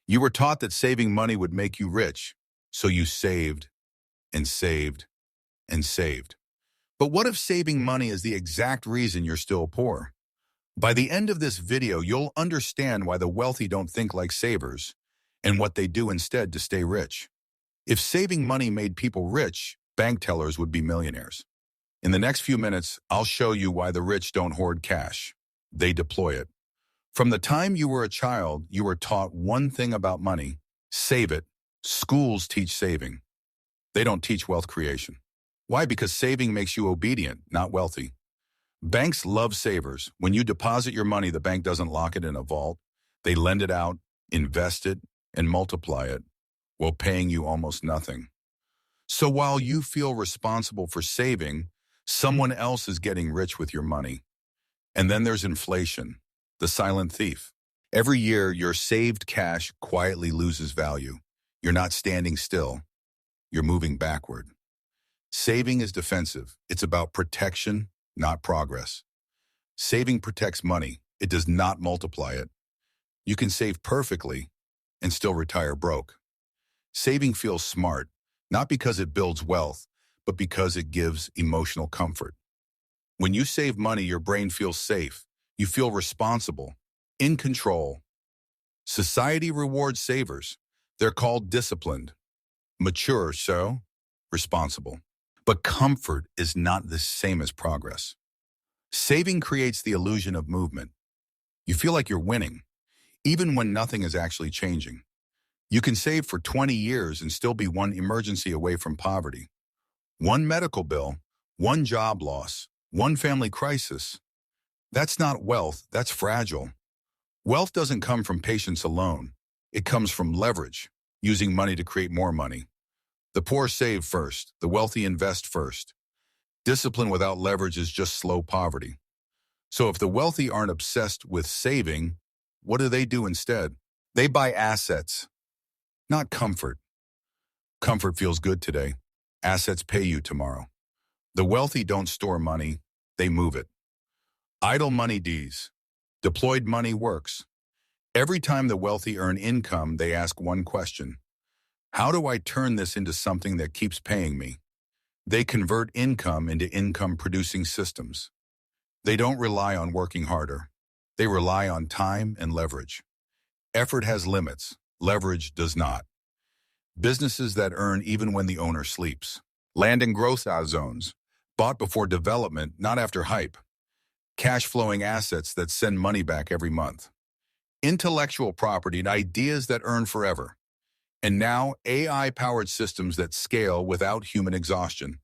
You were taught that saving money would make you rich, so you saved and saved and saved. But what if saving money is the exact reason you're still poor? By the end of this video, you'll understand why the wealthy don't think like savers and what they do instead to stay rich. If saving money made people rich, bank tellers would be millionaires. In the next few minutes, I'll show you why the rich don't hoard cash. They deploy it. From the time you were a child, you were taught one thing about money: save it. Schools teach saving. They don't teach wealth creation. Why? Because saving makes you obedient, not wealthy. Banks love savers. When you deposit your money, the bank doesn't lock it in a vault. They lend it out, invest it, and multiply it, while paying you almost nothing. So while you feel responsible for saving, someone else is getting rich with your money. And then there's inflation, the silent thief. Every year, your saved cash quietly loses value. You're not standing still. You're moving backward. Saving is defensive. It's about protection, not progress. Saving protects money. It does not multiply it. You can save perfectly and still retire broke. Saving feels smart, not because it builds wealth, but because it gives emotional comfort. When you save money, your brain feels safe. You feel responsible, in control. Society rewards savers. They're called disciplined, mature, so responsible. But comfort is not the same as progress. Saving creates the illusion of movement. You feel like you're winning, even when nothing is actually changing. You can save for 20 years and still be one emergency away from poverty. One medical bill, one job loss, one family crisis. That's not wealth, that's fragile. Wealth doesn't come from patience alone. It comes from leverage, using money to create more money. The poor save first, the wealthy invest first. Discipline without leverage is just slow poverty. So if the wealthy aren't obsessed with saving, what do they do instead? They buy assets, not comfort. Comfort feels good today. Assets pay you tomorrow. The wealthy don't store money, they move it. Idle money Ds. Deployed money works. Every time the wealthy earn income, they ask one question: how do I turn this into something that keeps paying me? They convert income into income-producing systems. They don't rely on working harder. They rely on time and leverage. Effort has limits. Leverage does not. Businesses that earn even when the owner sleeps. Land and growth zones, bought before development, not after hype. Cash-flowing assets that send money back every month. Intellectual property and ideas that earn forever. And now, AI-powered systems that scale without human exhaustion.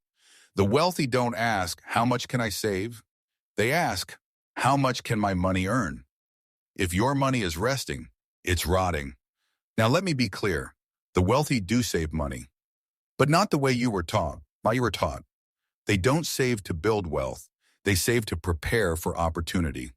The wealthy don't ask, how much can I save? They ask, how much can my money earn? If your money is resting, it's rotting. Now let me be clear. The wealthy do save money, but not the way you were taught. They don't save to build wealth. They save to prepare for opportunity.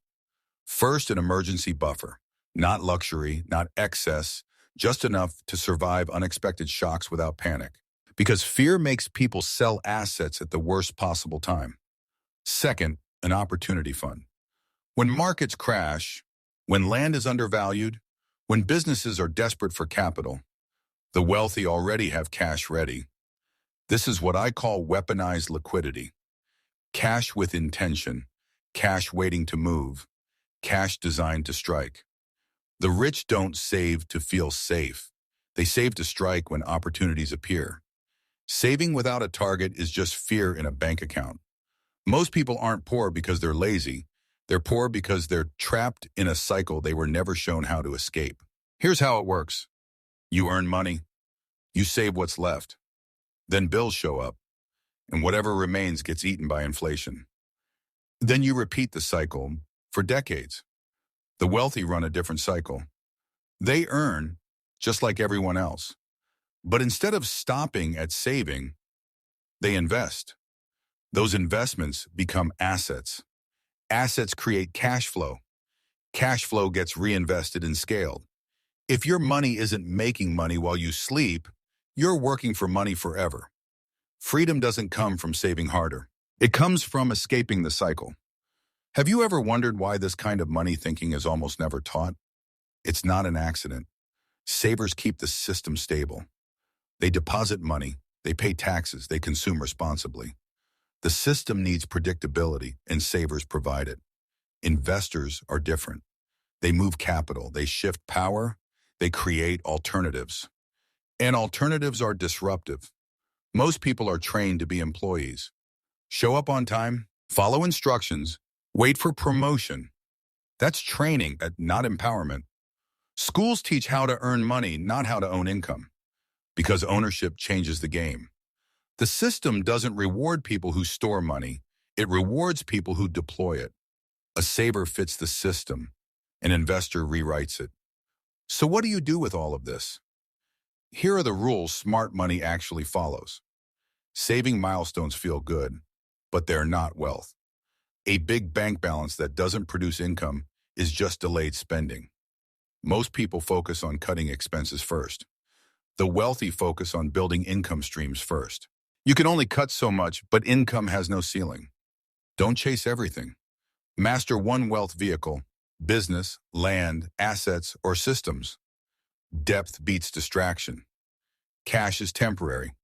First, an emergency buffer. Not luxury, not excess, just enough to survive unexpected shocks without panic. Because fear makes people sell assets at the worst possible time. Second, an opportunity fund. When markets crash, when land is undervalued, when businesses are desperate for capital, the wealthy already have cash ready. This is what I call weaponized liquidity. Cash with intention, cash waiting to move, cash designed to strike. The rich don't save to feel safe. They save to strike when opportunities appear. Saving without a target is just fear in a bank account. Most people aren't poor because they're lazy. They're poor because they're trapped in a cycle they were never shown how to escape. Here's how it works. You earn money. You save what's left. Then bills show up, and whatever remains gets eaten by inflation. Then you repeat the cycle for decades. The wealthy run a different cycle. They earn just like everyone else. But instead of stopping at saving, they invest. Those investments become assets. Assets create cash flow. Cash flow gets reinvested and scaled. If your money isn't making money while you sleep, you're working for money forever. Freedom doesn't come from saving harder. It comes from escaping the cycle. Have you ever wondered why this kind of money thinking is almost never taught? It's not an accident. Savers keep the system stable. They deposit money, they pay taxes, they consume responsibly. The system needs predictability, and savers provide it. Investors are different. They move capital, they shift power, they create alternatives. And alternatives are disruptive. Most people are trained to be employees. Show up on time, follow instructions, wait for promotion. That's training, not empowerment. Schools teach how to earn money, not how to own income, because ownership changes the game. The system doesn't reward people who store money. It rewards people who deploy it. A saver fits the system. An investor rewrites it. So what do you do with all of this? Here are the rules smart money actually follows. Saving milestones feel good, but they're not wealth. A big bank balance that doesn't produce income is just delayed spending. Most people focus on cutting expenses first. The wealthy focus on building income streams first. You can only cut so much, but income has no ceiling. Don't chase everything. Master one wealth vehicle: business, land, assets, or systems. Depth beats distraction. Cash is temporary.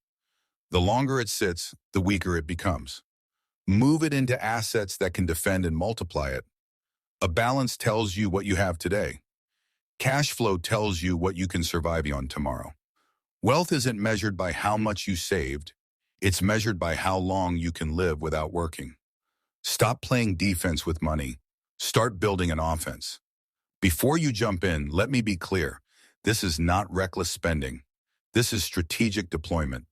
The longer it sits, the weaker it becomes. Move it into assets that can defend and multiply it. A balance tells you what you have today. Cash flow tells you what you can survive on tomorrow. Wealth isn't measured by how much you saved. It's measured by how long you can live without working. Stop playing defense with money. Start building an offense. Before you jump in, let me be clear. This is not reckless spending. This is strategic deployment.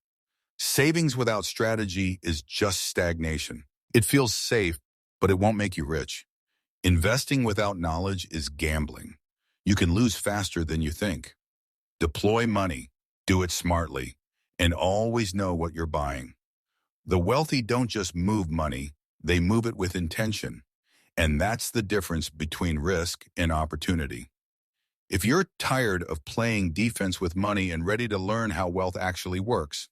Savings without strategy is just stagnation. It feels safe, but it won't make you rich. Investing without knowledge is gambling. You can lose faster than you think. Deploy money, do it smartly, and always know what you're buying. The wealthy don't just move money, they move it with intention. And that's the difference between risk and opportunity. If you're tired of playing defense with money and ready to learn how wealth actually works,